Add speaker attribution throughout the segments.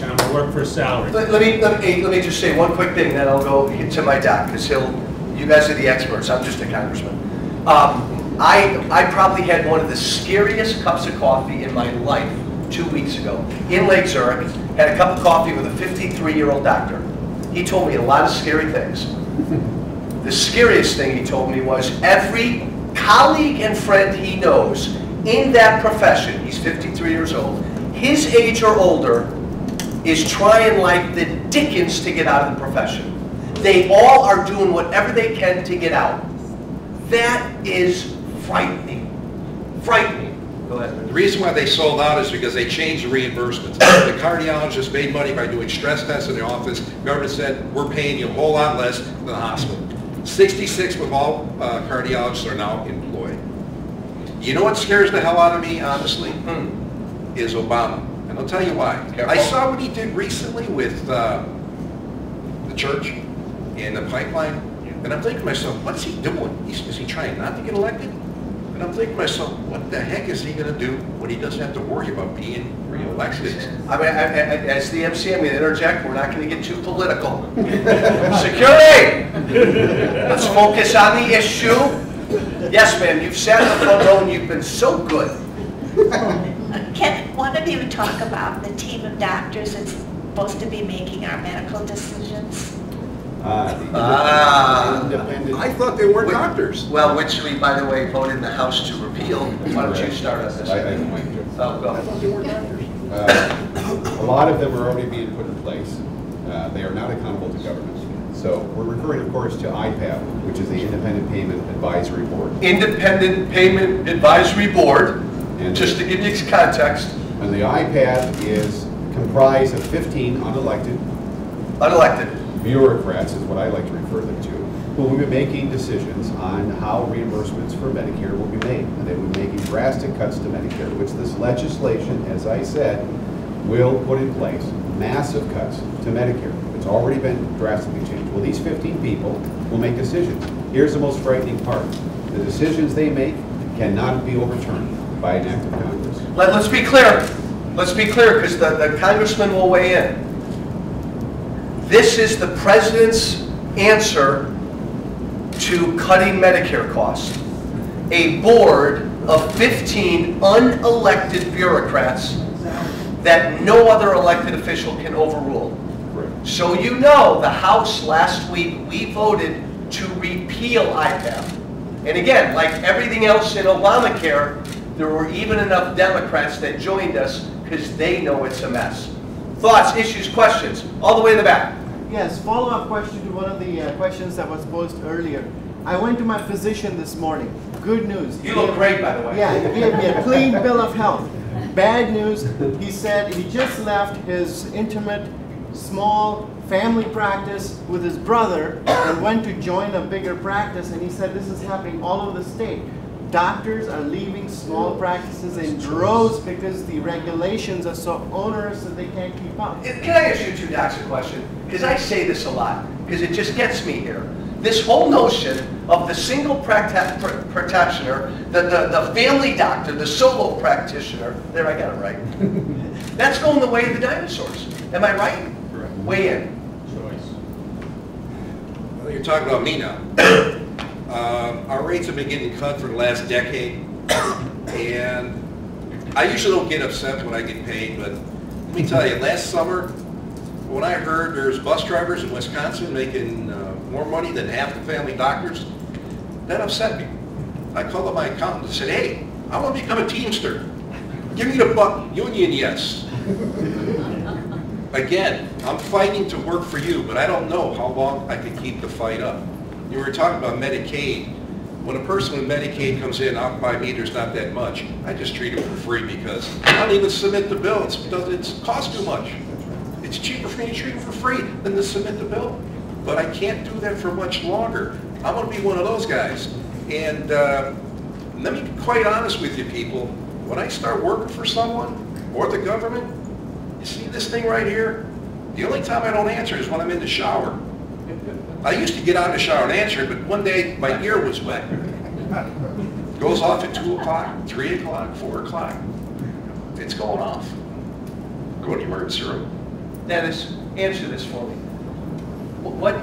Speaker 1: and I'm going to work for a salary.
Speaker 2: Let me just say one quick thing, then I'll go to my doc, because you guys are the experts. I'm just a congressman. I probably had one of the scariest cups of coffee in my life 2 weeks ago in Lake Zurich. Had a cup of coffee with a 53-year-old doctor. He told me a lot of scary things. The scariest thing he told me was every colleague and friend he knows in that profession, he's 53 years old, his age or older, is trying like the dickens to get out of the profession. They all are doing whatever they can to get out. That is frightening. Frightening. Go ahead.
Speaker 3: The reason why they sold out is because they changed the reimbursements. The cardiologists made money by doing stress tests in the office. The government said, we're paying you a whole lot less than the hospital. 66 of all cardiologists are now employed. You know what scares the hell out of me, honestly? Is Obama. And I'll tell you why. Careful. I saw what he did recently with the church and the pipeline. And I'm thinking to myself, what's he doing? Is he trying not to get elected? And I'm thinking to myself, what the heck is he going to do when he doesn't have to worry about being re-elected?
Speaker 2: I mean, as the MC, I'm going to interject. We're not going to get too political. Security! Let's focus on the issue. Yes, ma'am, you've sat in the front row and you've been so good.
Speaker 4: Can one of you talk about the team of doctors that's supposed to be making our medical decisions?
Speaker 3: I thought they weren't doctors.
Speaker 2: Well, which we, by the way, voted in the House to repeal. Why don't you start on this?
Speaker 5: I don't mind, Joe.
Speaker 2: Oh, go ahead.
Speaker 3: I thought they weren't doctors.
Speaker 5: A lot of them are already being put in place. They are not accountable to government. So we're referring, of course, to IPAB, which is the Independent Payment Advisory Board.
Speaker 2: Independent Payment Advisory Board, and just to give you context.
Speaker 5: And the IPAB is comprised of 15 unelected bureaucrats, is what I like to refer them to, who will be making decisions on how reimbursements for Medicare will be made. And they will be making drastic cuts to Medicare, which this legislation, as I said, will put in place massive cuts to Medicare. It's already been drastically changed. Well, these 15 people will make decisions. Here's the most frightening part. The decisions they make cannot be overturned by an act of Congress.
Speaker 2: Let's be clear. Let's be clear, because the congressman will weigh in. This is the president's answer to cutting Medicare costs. A board of 15 unelected bureaucrats that no other elected official can overrule.
Speaker 5: Correct.
Speaker 2: So you know, the House last week, we voted to repeal IPAB. And again, like everything else in Obamacare, there were even enough Democrats that joined us because they know it's a mess. Thoughts, issues, questions? All the way in the back.
Speaker 6: Yes, follow-up question to one of the questions that was posed earlier. I went to my physician this morning. Good news.
Speaker 2: You look great, by the way.
Speaker 6: Yeah, he gave me a clean bill of health. Bad news, he said he just left his intimate, small family practice with his brother and went to join a bigger practice, and he said this is happening all over the state. Doctors are leaving small practices in droves because the regulations are so onerous that they can't keep up.
Speaker 2: Can I ask you two docs a question? Because I say this a lot, because it just gets me here. This whole notion of the single practitioner, the family doctor, the solo practitioner, there, I got it right. That's going the way of the dinosaurs. Am I right?
Speaker 3: Correct.
Speaker 2: Weigh in.
Speaker 3: Well, you're talking about me now. Our rates have been getting cut for the last decade, and I usually don't get upset when I get paid, but let me tell you, last summer, when I heard there's bus drivers in Wisconsin making more money than half the family doctors, that upset me. I called up my accountant and said, hey, I want to become a Teamster. Give me the buck. Union, yes. Again, I'm fighting to work for you, but I don't know how long I can keep the fight up. You were talking about Medicaid. When a person with Medicaid comes in, out by me, there's not that much. I just treat it for free because I don't even submit the bill. It costs too much. It's cheaper for me to treat it for free than to submit the bill. But I can't do that for much longer. I'm going to be one of those guys. And let me be quite honest with you people. When I start working for someone or the government, you see this thing right here? The only time I don't answer is when I'm in the shower. I used to get out of the shower and answer it, but one day my ear was wet. Goes off at 2 o'clock, 3 o'clock, 4 o'clock. It's going off. Go to the emergency room.
Speaker 2: Dennis, answer this for me. What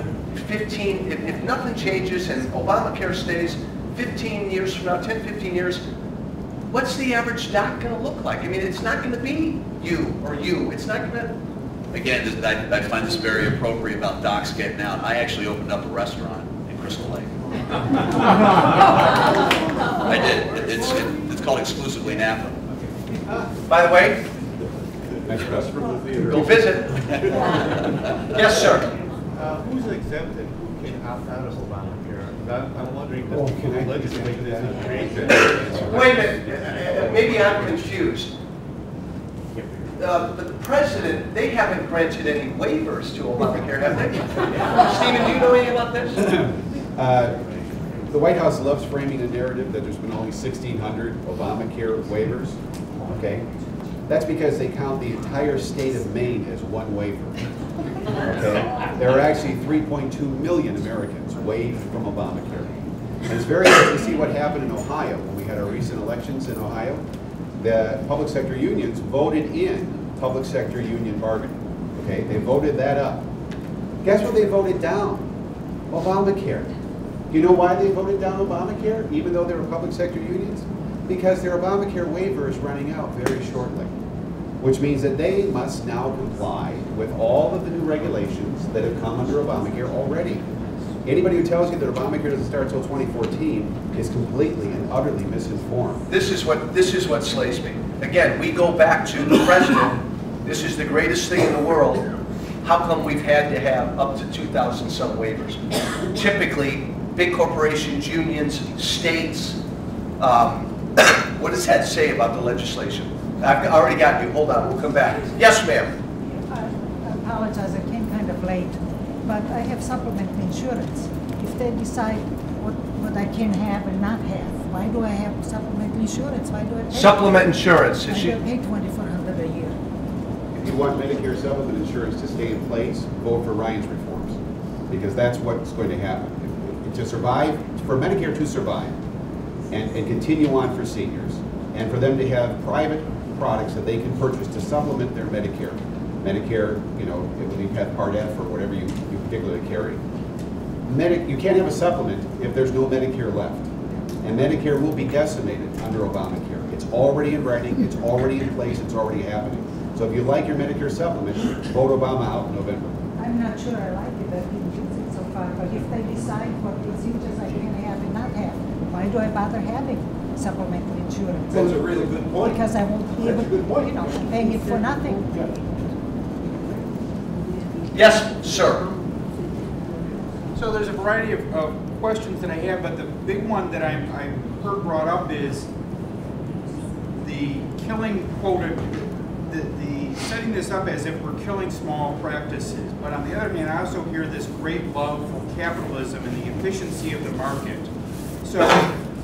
Speaker 2: 15, if nothing changes and Obamacare stays 15 years from now, 10, 15 years, what's the average doc going to look like? I mean, it's not going to be you or you. It's not going to...
Speaker 1: Again, I find this very appropriate about docs getting out. I actually opened up a restaurant in Crystal Lake. I did. It's called Exclusively Napa.
Speaker 2: By the way, go visit. Yes, sir.
Speaker 7: Who's exempted? Who can opt out of Obamacare? I'm wondering,
Speaker 5: Oh,
Speaker 7: does
Speaker 5: can I
Speaker 7: the
Speaker 5: just
Speaker 7: legislature
Speaker 5: make that?
Speaker 7: create that?
Speaker 2: Wait a minute. Maybe I'm confused. But the president, they haven't granted any waivers to Obamacare, have they? Stephen, do you know anything about this?
Speaker 5: The White House loves framing a narrative that there's been only 1,600 Obamacare waivers, okay? That's because they count the entire state of Maine as one waiver, okay? There are actually 3.2 million Americans waived from Obamacare. And it's very interesting to see what happened in Ohio when we had our recent elections in Ohio. The public sector unions voted in public sector union bargaining, okay? They voted that up. Guess what they voted down? Obamacare. Do you know why they voted down Obamacare, even though they were public sector unions? Because their Obamacare waiver is running out very shortly, which means that they must now comply with all of the new regulations that have come under Obamacare already. Anybody who tells you that Obamacare doesn't start until 2014 is completely and utterly misinformed.
Speaker 2: This is what slays me. Again, we go back to the president. This is the greatest thing in the world. How come we've had to have up to 2,000 some waivers? Typically, big corporations, unions, states. What does that say about the legislation? I've already got you. Hold on, we'll come back. Yes, ma'am.
Speaker 8: I apologize, I came kind of late, but I have supplemental insurance. If they decide what I can have and not have, why do I have supplemental insurance? Why do I pay?
Speaker 2: Supplement insurance.
Speaker 8: I pay $2,400 a year.
Speaker 5: If you want Medicare supplement insurance to stay in place, vote for Ryan's reforms, because that's what's going to happen. To survive, for Medicare to survive, and continue on for seniors, and for them to have private products that they can purchase to supplement their Medicare. Medicare, you know, it will be Part F or whatever you particularly carry. You can't have a supplement if there's no Medicare left. And Medicare will be decimated under Obamacare. It's already in writing, it's already in place, it's already happening. So if you like your Medicare supplement, vote Obama out in November.
Speaker 8: I'm not sure I like it, I've been using it so far, but if they decide what procedures I can have and not have, why do I bother having supplemental insurance?
Speaker 3: That's a really good point.
Speaker 8: Because I won't be able, you know, paying it for nothing.
Speaker 2: Yes, sir.
Speaker 9: So there's a variety of questions that I have, but the big one that I've heard brought up is the killing quota, the setting this up as if we're killing small practices. But on the other hand, I also hear this great love for capitalism and the efficiency of the market. So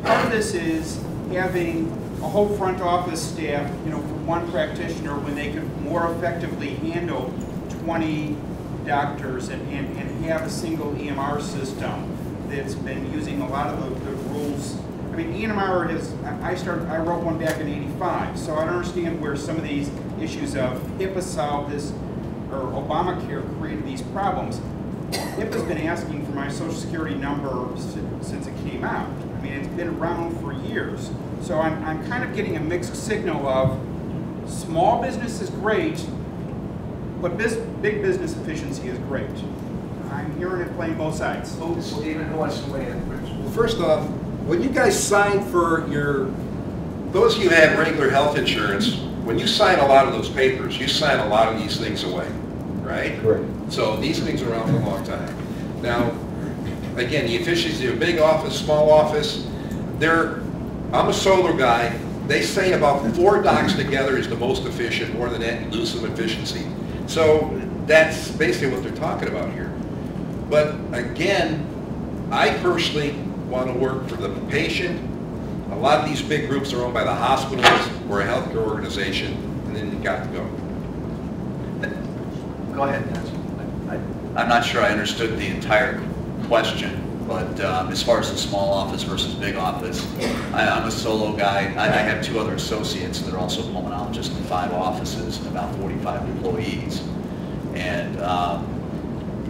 Speaker 9: part of this is having a whole front office staff, you know, for one practitioner when they could more effectively handle 20 doctors and have a single EMR system that's been using a lot of the rules. I mean, EMR is, I wrote one back in '85, so I don't understand where some of these issues of HIPAA solved this, or Obamacare created these problems. HIPAA's been asking for my Social Security number since it came out. I mean, it's been around for years. So I'm kind of getting a mixed signal of small business is great, but big business efficiency is great. I'm hearing it playing both sides.
Speaker 2: Stephen, who wants to weigh in?
Speaker 3: Well, first off, when you guys sign for those of you who have regular health insurance, when you sign a lot of those papers, you sign a lot of these things away, right?
Speaker 5: Correct.
Speaker 3: So these things are around for a long time. Now, again, the efficiency of a big office, small office, I'm a solar guy. They say about 4 docs together is the most efficient. More than that, you lose some efficiency. So that's basically what they're talking about here. But again, I personally want to work for the patient. A lot of these big groups are owned by the hospitals or a healthcare organization, and then you got to go.
Speaker 2: Go ahead, Nancy.
Speaker 1: I'm not sure I understood the entire question, but as far as the small office versus big office, I'm a solo guy. I have 2 other associates that are also pulmonologists in 5 offices and about 45 employees.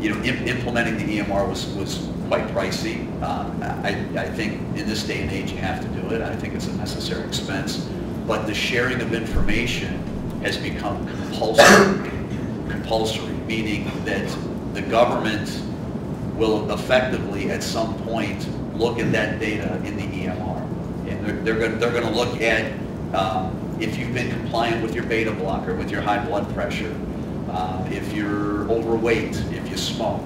Speaker 1: implementing the EMR was quite pricey. I think in this day and age you have to do it. I think it's a necessary expense. But the sharing of information has become compulsory, meaning that the government will effectively at some point look at that data in the EMR. And they're going to look at if you've been compliant with your beta blocker, with your high blood pressure, if you're overweight, if you smoke.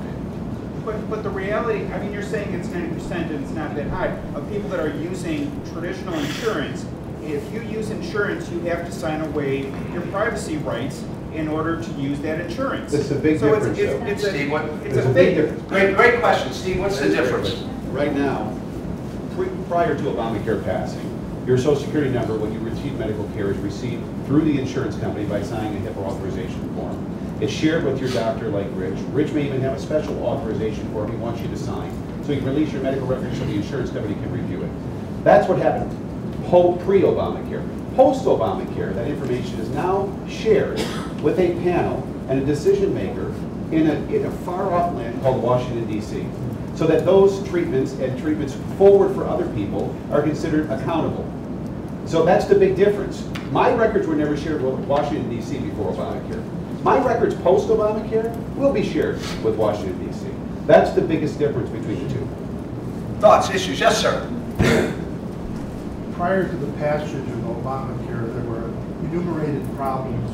Speaker 9: But the reality, I mean, you're saying it's 90% and it's not that high, of people that are using traditional insurance. If you use insurance, you have to sign away your privacy rights in order to use that insurance.
Speaker 5: It's a big difference.
Speaker 2: Steve,
Speaker 9: It's a big difference.
Speaker 2: Great question, Steve. What's the difference?
Speaker 5: Right now, prior to Obamacare passing, your Social Security number, when you receive medical care, is received through the insurance company by signing a HIPAA authorization form. It's shared with your doctor like Rich. Rich may even have a special authorization form he wants you to sign. So you can release your medical records so the insurance company can review it. That's what happened pre-Obamacare. Post-Obamacare, that information is now shared with a panel and a decision maker in a far-off land called Washington, D.C. so that those treatments and treatments forward for other people are considered accountable. So that's the big difference. My records were never shared with Washington, D.C. before Obamacare. My records post-Obamacare will be shared with Washington, D.C. That's the biggest difference between the two.
Speaker 2: Thoughts, issues? Yes, sir.
Speaker 10: Prior to the passage of Obamacare, there were enumerated problems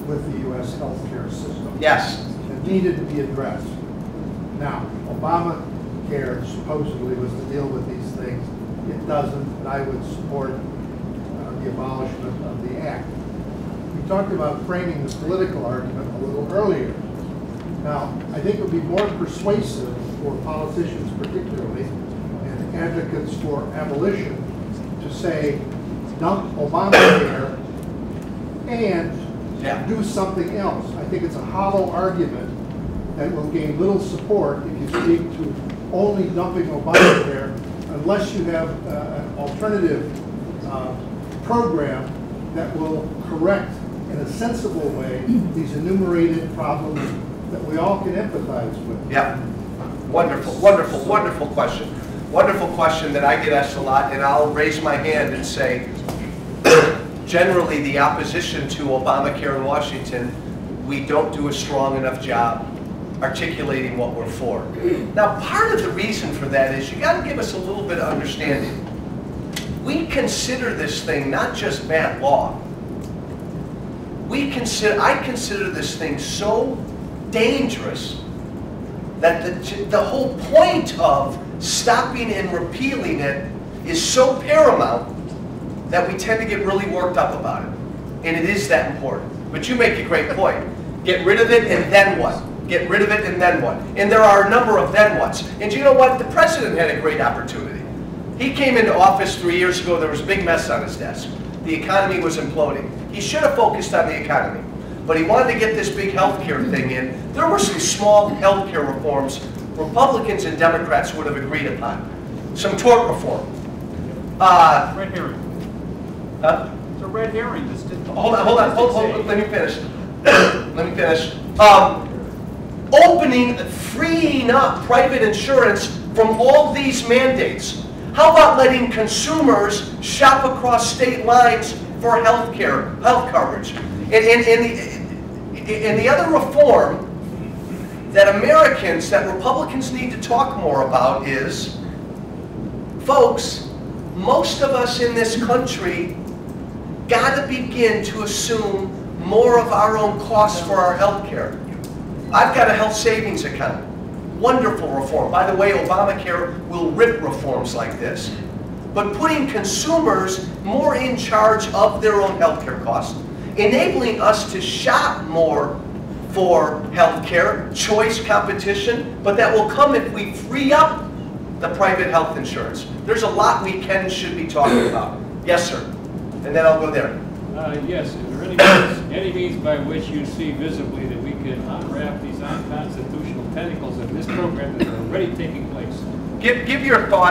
Speaker 10: with the U.S. healthcare system.
Speaker 2: Yes.
Speaker 10: That needed to be addressed. Now, Obamacare supposedly was to deal with these things. It doesn't, and I would support the abolishment of the act. We talked about framing the political argument a little earlier. Now, I think it would be more persuasive for politicians particularly, and advocates for abolition, to say, dump Obamacare and do something else. I think it's a hollow argument that will gain little support if you speak to only dumping Obamacare unless you have an alternative program that will correct in a sensible way these enumerated problems that we all can empathize with.
Speaker 2: Yeah. Wonderful, wonderful, wonderful question. Wonderful question that I get asked a lot, and I'll raise my hand and say, generally the opposition to Obamacare in Washington, we don't do a strong enough job articulating what we're for. Now, part of the reason for that is you got to give us a little bit of understanding. We consider this thing not just bad law. I consider this thing so dangerous that the whole point of stopping and repealing it is so paramount that we tend to get really worked up about it. And it is that important. But you make a great point. Get rid of it and then what? Get rid of it and then what? And there are a number of then whats. And you know what? The president had a great opportunity. He came into office 3 years ago. There was a big mess on his desk. The economy was imploding. He should have focused on the economy. But he wanted to get this big healthcare thing in. There were some small healthcare reforms Republicans and Democrats would have agreed upon. Some tort reform.
Speaker 9: Red herring.
Speaker 2: Huh?
Speaker 9: It's a red herring.
Speaker 2: Hold on. Let me finish. Let me finish. Freeing up private insurance from all these mandates. How about letting consumers shop across state lines for health coverage? And the other reform that Republicans need to talk more about is, folks, most of us in this country got to begin to assume more of our own costs for our health care. I've got a health savings account. Wonderful reform. By the way, Obamacare will rip reforms like this. But putting consumers more in charge of their own health care costs, enabling us to shop more for health care, choice, competition, but that will come if we free up the private health insurance. There's a lot we can and should be talking about. Yes, sir. And then I'll go there.
Speaker 11: Yes, is there any means by which you see visibly that we can unwrap these unconstitutional tentacles of this program that are already taking place?
Speaker 2: Give your thoughts.